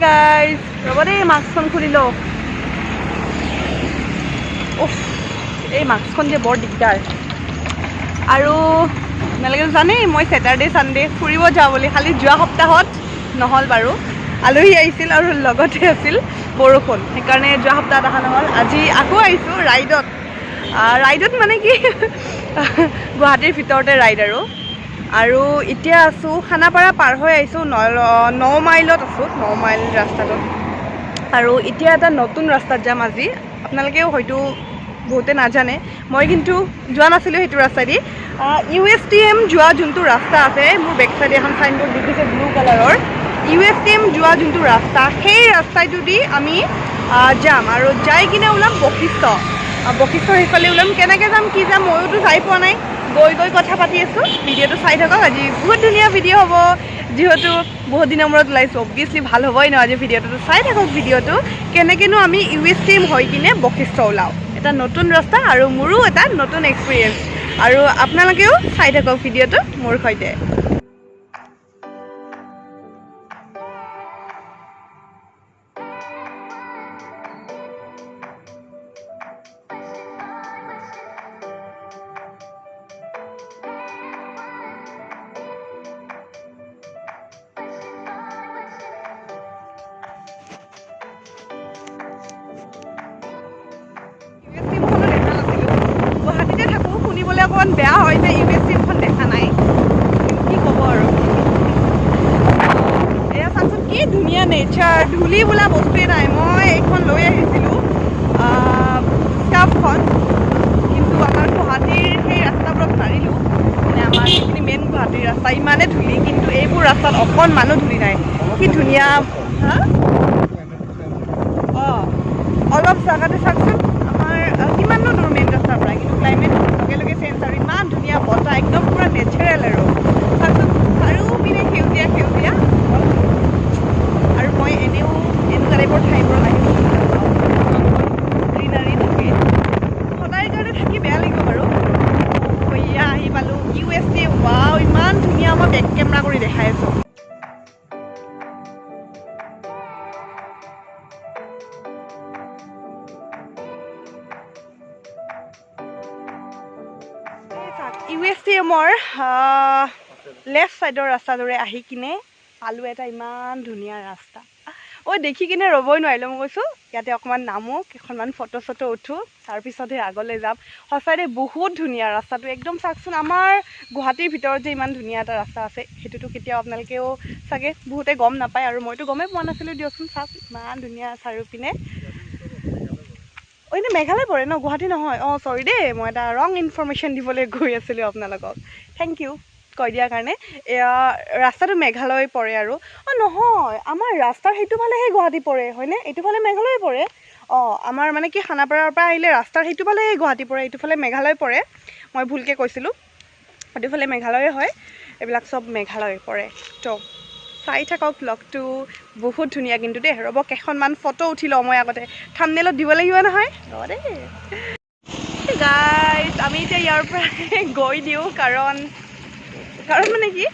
guys ৰ'ব দেই মাস্কখন খুলি লওঁ এই মাস্কখন যে বৰ দিগদাৰ আৰু আপোনালোকে জানেই মই ছেটাৰডে ছানডে ফুৰিব যাওঁ বুলি খালি যোৱা সপ্তাহত নহ'ল বাৰু আলহী আহিছিল আৰু লগতে আছিল বৰষুণ সেইকাৰণে যোৱা সপ্তাহত অহা নহ'ল আজি আকৌ আহিছোঁ ৰাইডত মানে কি গুৱাহাটীৰ ভিতৰতে ৰাইড আৰু এতিয়া আছোঁ খানাপাৰা পাৰ হৈ আহিছোঁ 9 মাইলত আছোঁ 9 মাইল ৰাস্তাটোত আৰু এতিয়া এটা নতুন ৰাস্তাত যাম আজি আপোনালোকেও হয়তো বহুতে নাজানে মই কিন্তু যোৱা নাছিলোঁ সেইটো ৰাস্তাইদি USTM যোৱা যোনটো ৰাস্তা আছে মোৰ বেক চাইডে এখন চাইনবোৰ্ড দেখিছে ব্লু কালাৰৰ USTM যোৱা যোনটো ৰাস্তা সেই ৰাস্তাটোদি আমি যাম আৰু যাই কিনে ওলাম বশিষ্ঠৰ সেইফালে ওলাম কেনেকৈ যাম কি যাম ময়োতো যাই পোৱা নাই গৈ কথা পাতি আছোঁ ভিডিঅ'টো চাই থাকক আজি বহুত ধুনীয়া ভিডিঅ' হ'ব যিহেতু বহুত দিনৰ মূৰত ওলাইছোঁ অবভিয়াছলি ভাল হ'বই ন আজি ভিডিঅ'টো চাই থাকক ভিডিঅ'টো কেনেকৈনো আমি USTM হৈ কিনে বশিষ্ঠ ওলাওঁ এটা নতুন ৰাস্তা আৰু মোৰো এটা নতুন এক্সপিৰিয়েঞ্চ আৰু আপোনালোকেও চাই থাকক ভিডিঅ'টো মোৰ সৈতে গুৱাহাটীতে থাকোঁ শুনিবলৈ অকণমান বেয়া হয় যে USTMখন দেখা নাই কি ক'ব আৰু এয়া চাওকচোন কি ধুনীয়া নেচাৰ ধূলি বোলা বস্তুৱে নাই মই এইখন লৈ আহিছিলোঁ স্কাৰ্ফখন কিন্তু আমাৰ গুৱাহাটীৰ সেই ৰাস্তাবোৰত মাৰিলোঁ মানে আমাৰ যিখিনি মেইন গুৱাহাটীৰ ৰাস্তা ইমানে ধূলি কিন্তু এইবোৰ ৰাস্তাত অকণমানো ধূলি নাই কি ধুনীয়া হা অলপ জাগাতে চাওকচোন আমাৰ কিমাননো দূৰ মেইন ৰাস্তাৰ পৰা কিন্তু ক্লাইমেট লগে লগে চেঞ্জ আৰু ইমান ধুনীয়া বতাহ একদম পূৰা নেচাৰেল আৰু চাওকচোন চাৰিওপিনে সেউজীয়া আৰু মই এনেও এনেকুৱা টাইপৰ ঠাইবোৰত আহিছোঁ গ্ৰীনাৰী থাকে সদায় কাৰণে থাকি বেয়া লাগিব বাৰু এয়া আহি পালোঁ USTM ৱাও ইমান ধুনীয়া মই বেক কেমেৰা কৰি দেখাই আছোঁ USTMৰ লেফ্ট ছাইডৰ ৰাস্তাটোৰে আহি কিনে পালোঁ এটা ইমান ধুনীয়া ৰাস্তা দেখি কিনে ৰ'বই নোৱাৰিলোঁ মই কৈছোঁ ইয়াতে অকণমান নামো কেইখনমান ফটো উঠোঁ তাৰপিছতহে আগলৈ যাম সঁচাই বহুত ধুনীয়া ৰাস্তাটো একদম চাওকচোন আমাৰ গুৱাহাটীৰ ভিতৰত যে ইমান ধুনীয়া এটা ৰাস্তা আছে সেইটোতো কেতিয়াও আপোনালোকেও চাগে বহুতে গম নাপায় আৰু মইতো গমেই পোৱা নাছিলোঁ দিয়কচোন চাওক ইমান ধুনীয়া চাৰিওপিনে এনে মেঘালয় পৰে ন গুৱাহাটী নহয় চৰি দেই মই এটা ৰং ইনফৰমেশ্যন দিবলৈ গৈ আছিলোঁ আপোনালোকক থেংক ইউ কৈ দিয়াৰ কাৰণে এয়া ৰাস্তাটো মেঘালয় পৰে আৰু নহয় আমাৰ ৰাস্তাৰ সেইটো ফালেহে গুৱাহাটী পৰে হয়নে এইটো ফালে মেঘালয় পৰে আমাৰ মানে কি খানাপাৰাৰ পৰা আহিলে ৰাস্তাৰ সেইটো ফালেহে গুৱাহাটী পৰে এইটো ফালে মেঘালয় পৰে মই ভুলকৈ কৈছিলোঁ সেইটো ফালে মেঘালয়ে হয় এইবিলাক চব মেঘালয় পৰে তো চাই থাকক ব্লগটো বহুত ধুনীয়া কিন্তু দেই ৰ'ব কেইখনমান ফটো উঠি লওঁ মই আগতে থাম্বনেইলত দিব লাগিব নহয় ৰ'ব দেই গাইজ আমি এতিয়া ইয়াৰ পৰা গৈ দিওঁ কাৰণ মানে কি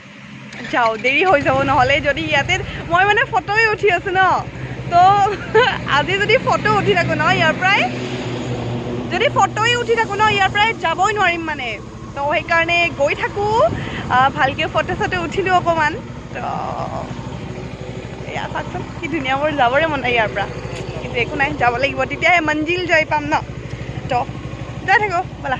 যাওঁ দেৰি হৈ যাব নহ'লে যদি ইয়াতে মই মানে ফটোৱে উঠি আছোঁ ন তো আজি যদি ফটো উঠি থাকোঁ ন ইয়াৰ পৰাই যাবই নোৱাৰিম মানে তো সেইকাৰণে গৈ থাকোঁ ভালকৈ ফটো চটো উঠিলোঁ অকণমান তো এয়া চাওকচোন কি ধুনীয়া মোৰ যাবৰে মন নাই ইয়াৰ পৰা কিন্তু একো নাই যাব লাগিব তেতিয়াহে মঞ্জিল যাই পাম ন তো যাই থাকোঁ ব'লা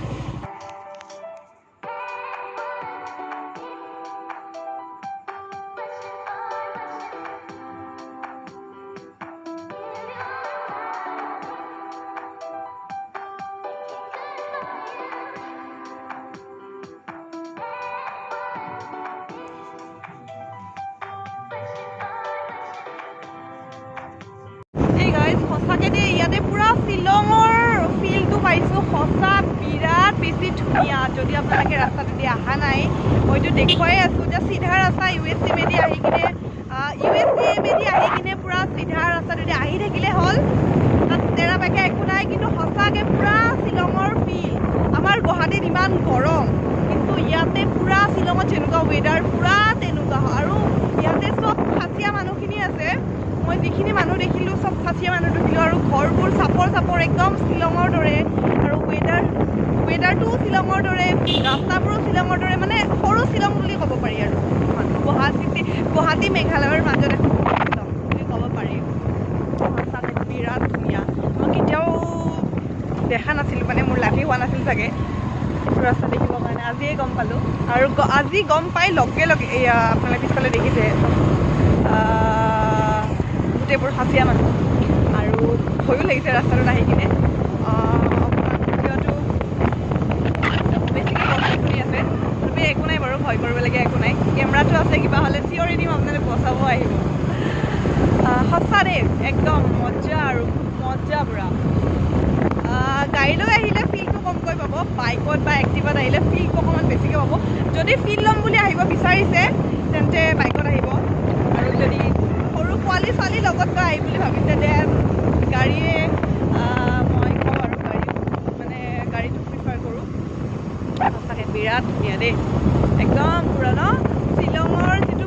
সঁচাকৈ দেই ইয়াতে পূৰা শ্বিলঙৰ ফিলটো পাইছোঁ সঁচা বিৰাট বেছি ধুনীয়া যদি আপোনালোকে ৰাস্তাটোদি অহা নাই মইতো দেখুৱাই আছোঁ যে চিধা ৰাস্তা USTMেদি আহি কিনে পূৰা চিধা ৰাস্তাটোদি আহি থাকিলে হ'ল তাত তেৰা বেকা একো নাই কিন্তু সঁচাকৈ পূৰা শ্বিলঙৰ ফিল আমাৰ গুৱাহাটীত ইমান গৰম কিন্তু ইয়াতে পূৰা শ্বিলঙত যেনেকুৱা ৱেডাৰ পূৰা তেনেকুৱা হয় আৰু ইয়াতে চব খাচীয়া মানুহখিনি আছে মই যিখিনি মানুহ দেখিলোঁ চব খাচীয়া মানুহ দেখিলোঁ আৰু ঘৰবোৰ চাপৰ চাপৰ একদম শ্বিলঙৰ দৰে আৰু ৱেডাৰটোও শ্বিলঙৰ দৰে ৰাস্তাবোৰো শ্বিলঙৰ দৰে মানে সৰু শ্বিলং বুলি ক'ব পাৰি আৰু গুৱাহাটী মেঘালয়ৰ মাজত এখন শ্বিলং বুলি ক'ব পাৰি সঁচাকৈ বিৰাট ধুনীয়া মই কেতিয়াও দেখা নাছিলোঁ মানে মোৰ লাভেই হোৱা নাছিল চাগে ৰাস্তা দেখিবৰ কাৰণে আজিয়ে গম পালোঁ আৰু আজি গম পাই লগে লগে এয়া আপোনালোকে পিছফালে দেখিছে গোটেইবোৰ খাচীয়া মানুহ আৰু ভয়ো লাগিছে ৰাস্তাটোত আহি কিনে অকণমান ভিডিঅ'টো বেছিকৈ কষ্ট কৰি আছে তথাপি একো নাই বাৰু ভয় কৰিবলগীয়া একো নাই কেমেৰাটো আছে কিবা হ'লে চিঞৰি দিম আপোনালোকে বচাব আহিব সঁচা দেই একদম মজা আৰু মজা পুৰা গাড়ী লৈ আহিলে ফিলটো কমকৈ পাব বাইকত বা এক্টিভাত আহিলে ফিলটো অকণমান বেছিকৈ পাব যদি ফিল ল'ম বুলি আহিব বিচাৰিছে তেন্তে বাইকত আহিব আৰু যদি সৰু পোৱালি ছোৱালী লগত গৈ আহিম বুলি ভাবিছে দেন গাড়ীয়ে মই কওঁ আৰু গাড়ীটো প্ৰিফাৰ কৰোঁ সঁচাকৈ বিৰাট ধুনীয়া দেই একদম পুৰা ন শ্বিলঙৰ যিটো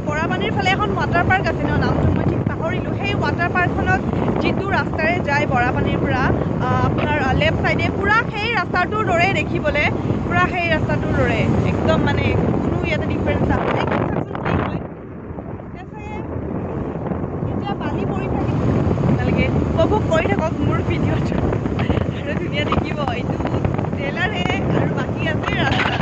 বৰাপানীৰ ফালে এখন ৱাটাৰ পাৰ্ক আছে ন নামটো মই ঠিক পাহৰিলোঁ সেই ৱাটাৰ পাৰ্কখনত যিটো ৰাস্তাৰে যায় বৰাপানীৰ পৰা আপোনাৰ লেফ্ট চাইডে পূৰা সেই ৰাস্তাটোৰ দৰে দেখিবলৈ পূৰা সেই ৰাস্তাটোৰ দৰে একদম মানে কোনো ইয়াতে ডিফাৰেঞ্চ নাছিলে কি হয় এতিয়া বালি পৰি থাকিব আপোনালোকে উপভোগ কৰি থাকক মোৰ ভিডিঅ'টো আৰু ধুনীয়া দেখিব এইটো ট্ৰেইলাৰহে আৰু বাকী আছে ৰাস্তা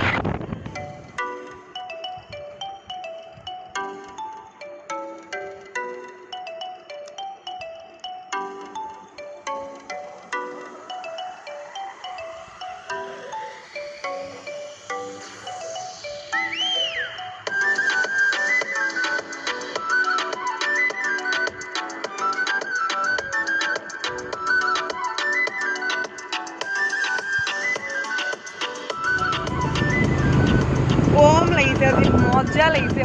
কম লাগিছে আজি মজা লাগিছে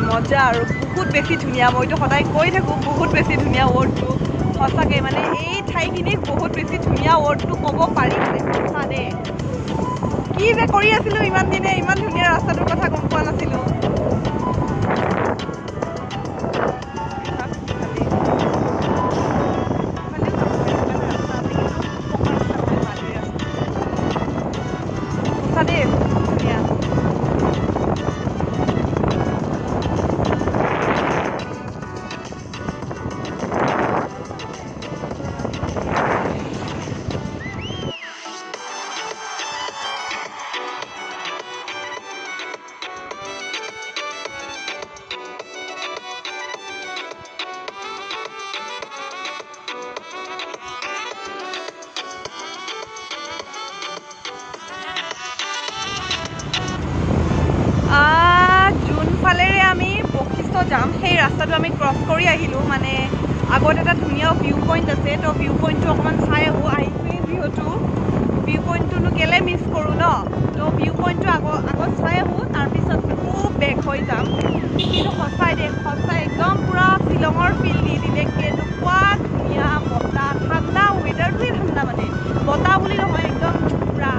মজা আৰু বহুত বেছি ধুনীয়া মইতো সদায় কৈ থাকোঁ বহুত বেছি ধুনীয়া ৱৰ্ডটো সঁচাকৈ মানে এই ঠাইখিনিক বহুত বেছি ধুনীয়া ৱৰ্ডটো ক'ব পাৰি মানে সঁচা দেই কি যে কৰি আছিলোঁ ইমান দিনে ইমান ধুনীয়া ৰাস্তাটোৰ কথা গম পোৱা নাছিলোঁ সঁচা দেই ধুনীয়া যোনফালেৰে আমি বশিষ্ঠ যাম সেই ৰাস্তাটো আমি ক্ৰছ কৰি আহিলোঁ মানে আগত এটা ধুনীয়া ভিউ পইণ্ট আছে তো ভিউ পইণ্টটো অকণমান চাই আহি পিনি ভিউ পইণ্টটোনো কেলৈ মিছ কৰোঁ ন তো ভিউ পইণ্টটো আগত চাই আহোঁ তাৰপিছত খুব বেক হৈ যাম কিন্তু সঁচাই একদম পূৰা শ্বিলঙৰ ফিল দি দিলে কেনেকুৱা ধুনীয়া বতাহ ঠাণ্ডা ৱেডাৰটোৱেই ঠাণ্ডা মানে বতাহ বুলি নহয় একদম পূৰা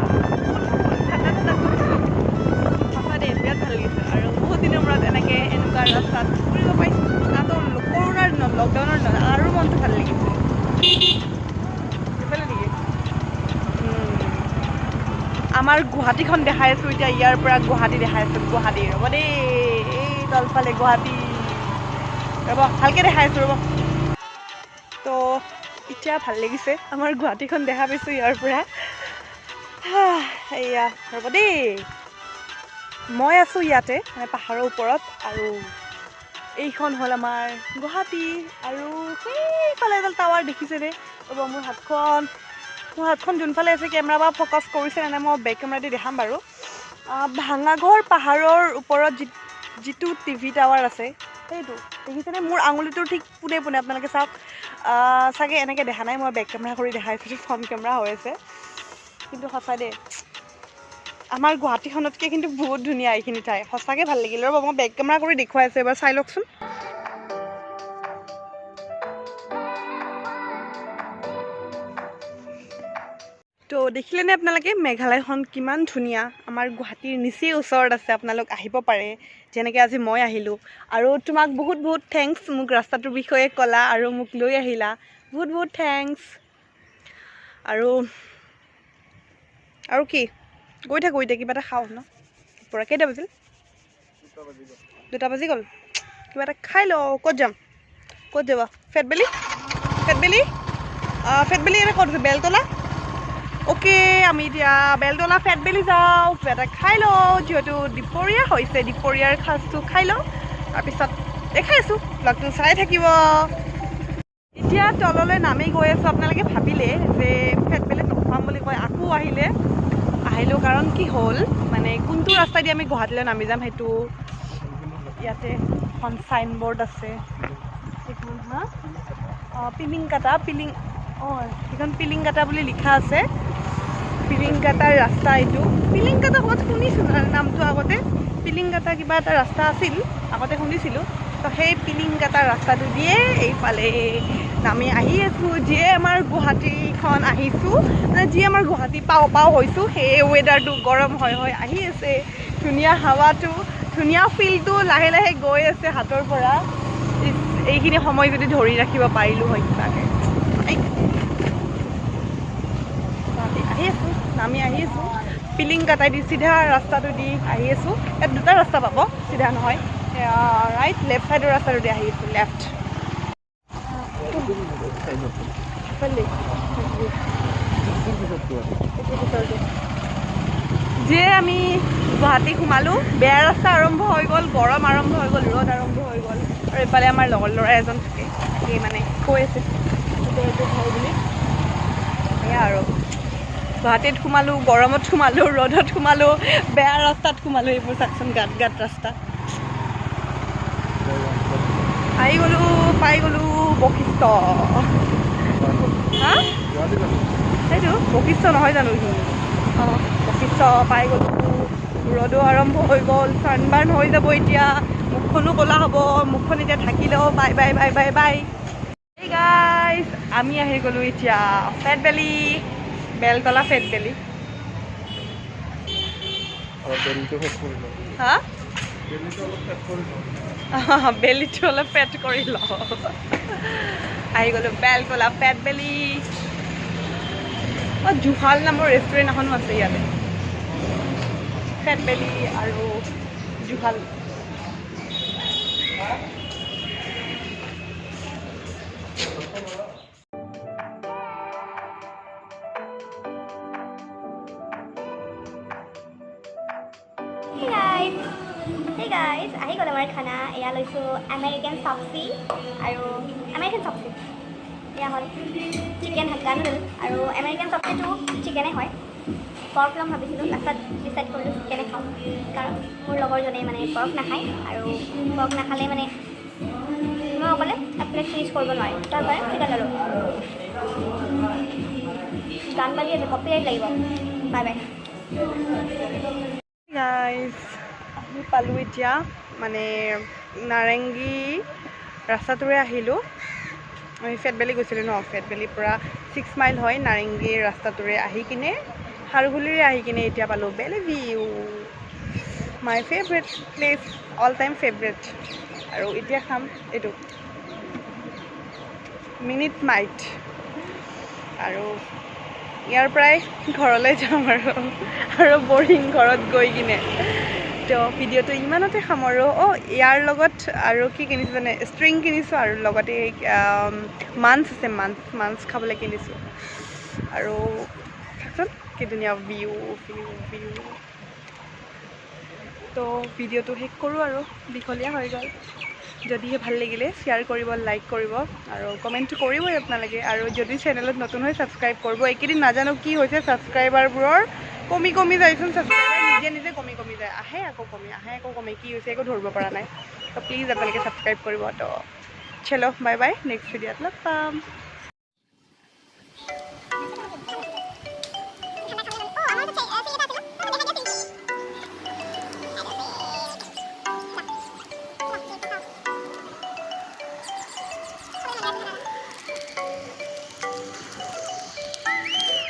ঠাণ্ডা সঁচা দেই বিৰাট ভাল লাগিছে আৰু বহুত দিনৰ মূৰত এনেকুৱা ৰাস্তাত ফুৰিব পাইছোঁ তাতো কৰোণাৰ দিনত লকডাউনৰ দিনত আৰু মনটো ভাল লাগিছে সেইফালে নেকি আমাৰ গুৱাহাটীখন দেখাই আছোঁ এতিয়া ইয়াৰ পৰা গুৱাহাটী দেখাই আছোঁ গুৱাহাটী ৰ'ব দেই এই তলফালে গুৱাহাটী ৰ'ব ভালকৈ দেখাই আছোঁ ৰ'ব তো এতিয়া ভাল লাগিছে আমাৰ গুৱাহাটীখন দেখা পাইছোঁ ইয়াৰ পৰা এয়া ৰ'ব দেই মই আছোঁ ইয়াতে মানে পাহাৰৰ ওপৰত আৰু এইখন হ'ল আমাৰ গুৱাহাটী আৰু সেইফালে এডাল টাৱাৰ দেখিছেনে ৰ'ব মোৰ হাতখন যোনফালে আছে কেমেৰা বা ফ'কাছ কৰিছে নে মই বেক কেমেৰা দি দেখাম বাৰু ভাঙাঘৰ পাহাৰৰ ওপৰত যিটো টিভি টাৱাৰ আছে সেইটো দেখিছেনে মোৰ আঙুলিটোৰ ঠিক পোনে আপোনালোকে চাওক চাগে এনেকৈ দেখা নাই মই বেক কেমেৰা কৰি দেখাইছোঁ ফ্ৰণ্ট কেমেৰা হৈ আছে কিন্তু সঁচা দেই আমাৰ গুৱাহাটীখনতকৈ কিন্তু বহুত ধুনীয়া এইখিনি ঠাই সঁচাকৈ ভাল লাগিল ৰ'ব মই বেক কেমেৰা কৰি দেখুৱাই আছোঁ এবাৰ চাই লওকচোন তো তো দেখিলেনে আপোনালোকে মেঘালয়খন কিমান ধুনীয়া আমাৰ গুৱাহাটীৰ নিচেই ওচৰত আছে আপোনালোক আহিব পাৰে যেনেকৈ আজি মই আহিলোঁ আৰু তোমাক বহুত বহুত থেংকছ মোক ৰাস্তাটোৰ বিষয়ে ক'লা আৰু মোক লৈ আহিলা বহুত বহুত থেংকছ আৰু কি গৈ থাকোঁ এতিয়া কিবা এটা খাওঁ ন পৰা কেইটা বাজিল 2টা বাজি গ'ল কিবা এটা খাই লওঁ ক'ত যাম ক'ত যাবা ফেটবেলি এটা ক'ত আছে বেলতলা ওকে আমি এতিয়া বেলতলা ফেটবেলি যাওঁ কিবা এটা খাই লওঁ যিহেতু দুপৰীয়া হৈছে দুপৰীয়াৰ সাজটো খাই লওঁ তাৰপিছত দেখাই আছোঁ ব্লগটো চাই থাকিব এতিয়া তললৈ নামি গৈ আছোঁ আপোনালোকে ভাবিলে যে ফেটবেলিত নখাম বুলি কয় আকৌ আহিলোঁ কাৰণ কি হ'ল মানে কোনটো ৰাস্তা দি আমি গুৱাহাটীলৈ নামি যাম সেইটো ইয়াতে এখন চাইনবোৰ্ড আছে সেইখন পিলিংকাটা সেইখন পিলিংকাটা বুলি লিখা আছে পিলিংকাটাৰ ৰাস্তা এইটো পিলিংকাটা ক'ত শুনিছোঁ নামটো আগতে পিলিংকাটা কিবা এটা ৰাস্তা আছিল আগতে শুনিছিলোঁ তো সেই পিলিংকাটা ৰাস্তাটো দিয়ে এইফালে নামি আহি আছোঁ যিয়ে আমাৰ গুৱাহাটীখন আহিছোঁ মানে যিয়ে আমাৰ গুৱাহাটী পাওঁ হৈছোঁ সেই ৱেডাৰটো গৰম হৈ আহি আছে ধুনীয়া হাৱাটো ধুনীয়া ফিলটো লাহে লাহে গৈ আছে হাতৰ পৰা এইখিনি সময় যদি ধৰি ৰাখিব পাৰিলোঁ হয় কিবাকৈ আহি আছোঁ নামি আহি আছোঁ পিলিংকাটাই দি চিধা ৰাস্তাটো দি আহি আছোঁ ইয়াত 2টা ৰাস্তা পাব চিধা নহয় ৰাইট লেফ্ট ছাইডৰ ৰাস্তাটো দি আহি আছোঁ লেফ্ট যে আমি গুৱাহাটী সোমালোঁ বেয়া ৰাস্তা আৰম্ভ হৈ গ'ল গৰম আৰম্ভ হৈ গ'ল ৰ'দ আৰম্ভ হৈ গ'ল আৰু এইফালে আমাৰ লগৰ ল'ৰা এজন থাকে তাকেই মানে কৈ আছে হয় বুলি সেয়া আৰু গুৱাহাটীত সোমালোঁ গৰমত সোমালোঁ ৰ'দত সোমালোঁ বেয়া ৰাস্তাত সোমালোঁ এইবোৰ চাকচোন গাঁত ৰাস্তা পাই গ'লোঁ বশিষ্ঠ হা সেইটো বশিষ্ঠ নহয় জানো বশিষ্ঠ পাই গ'লোঁ ৰ'দো আৰম্ভ হৈ গ'ল ছানবাৰ্ণ হৈ যাব এতিয়া মুখখনো ক'লা হ'ব মুখখন এতিয়া ঢাকি লওঁ বাই এই গাইজ আমি আহি গ'লোঁ এতিয়া ফেটবেলি বেলতলা ফেটবেলি হা বেলিটো অলপ ফেট কৰি লওঁ আহি গ'লোঁ বেলতলা ফেটবেলি জুহাল নামৰ ৰেষ্টুৰেণ্ট এখনো আছে ইয়াতে ফেটবেলি আৰু জুহাল Hey guys, ahi g'ল আমাৰ খানা এয়া লৈছোঁ আমেৰিকান চপচি আৰু আমেৰিকান চপচি এয়া হ'ল চিকেন হাক্কা নুডল আৰু আমেৰিকান চপচিটো চিকেনে হয় পৰ্ক ল'ম ভাবিছিলোঁ লাষ্টত ডিচাইড কৰিলোঁ চিকেনে খাওঁ কাৰণ মোৰ লগৰজনে মানে পৰ্ক নাখায় আৰু পৰ্ক নাখালে মানে মই অকলে প্লেট ফিনিছ কৰিব নোৱাৰিম তাৰ কাৰণে চিকেন ল'লোঁ গান বাজি আছে কপিৰাইট লাগিব বাই বাই গাইজ আমি পালোঁ এতিয়া মানে নাৰেংগী ৰাস্তাটোৰে আহিলোঁ আমি ফেটবেলি গৈছিলোঁ ন ফেটবেলিৰ পৰা 6 মাইল হয় নাৰেংগীৰ ৰাস্তাটোৰে আহি কিনে খাৰঘুলিৰে আহি কিনে এতিয়া পালোঁ বেলি view my favourite place all time favourite আৰু এতিয়া খাম এইটো মিনিট মাইট আৰু ইয়াৰ পৰাই ঘৰলৈ যাম আৰু বৰিং ঘৰত গৈ কিনে তো ভিডিঅ'টো ইমানতে সামৰোঁ ইয়াৰ লগত আৰু কি কিনিছোঁ মানে ষ্ট্ৰিং কিনিছোঁ আৰু লগতে মাঞ্চ আছে মাঞ্চ খাবলৈ কিনিছোঁ আৰু চাওকচোন কি ধুনীয়া ভিউ তো ভিডিঅ'টো শেষ কৰোঁ আৰু দীঘলীয়া হৈ গ'ল যদিহে ভাল লাগিলে শ্বেয়াৰ কৰিব লাইক কৰিব আৰু কমেণ্টটো কৰিবই আপোনালোকে আৰু যদি চেনেলত নতুন হৈ ছাবস্ক্ৰাইব কৰিব এইকেইদিন নাজানো কি হৈছে ছাবস্ক্ৰাইবাৰবোৰৰ কমি যায়চোন ছাবস্ক্ৰাইবাৰ নিজে কমি যায় আহে আকৌ কমে কি হৈছে একো ধৰিব পৰা নাই তো প্লিজ আপোনালোকে ছাবস্ক্ৰাইব কৰিব তো চলো বাই বাই নেক্সট ভিডিঅ'ত লগ পাম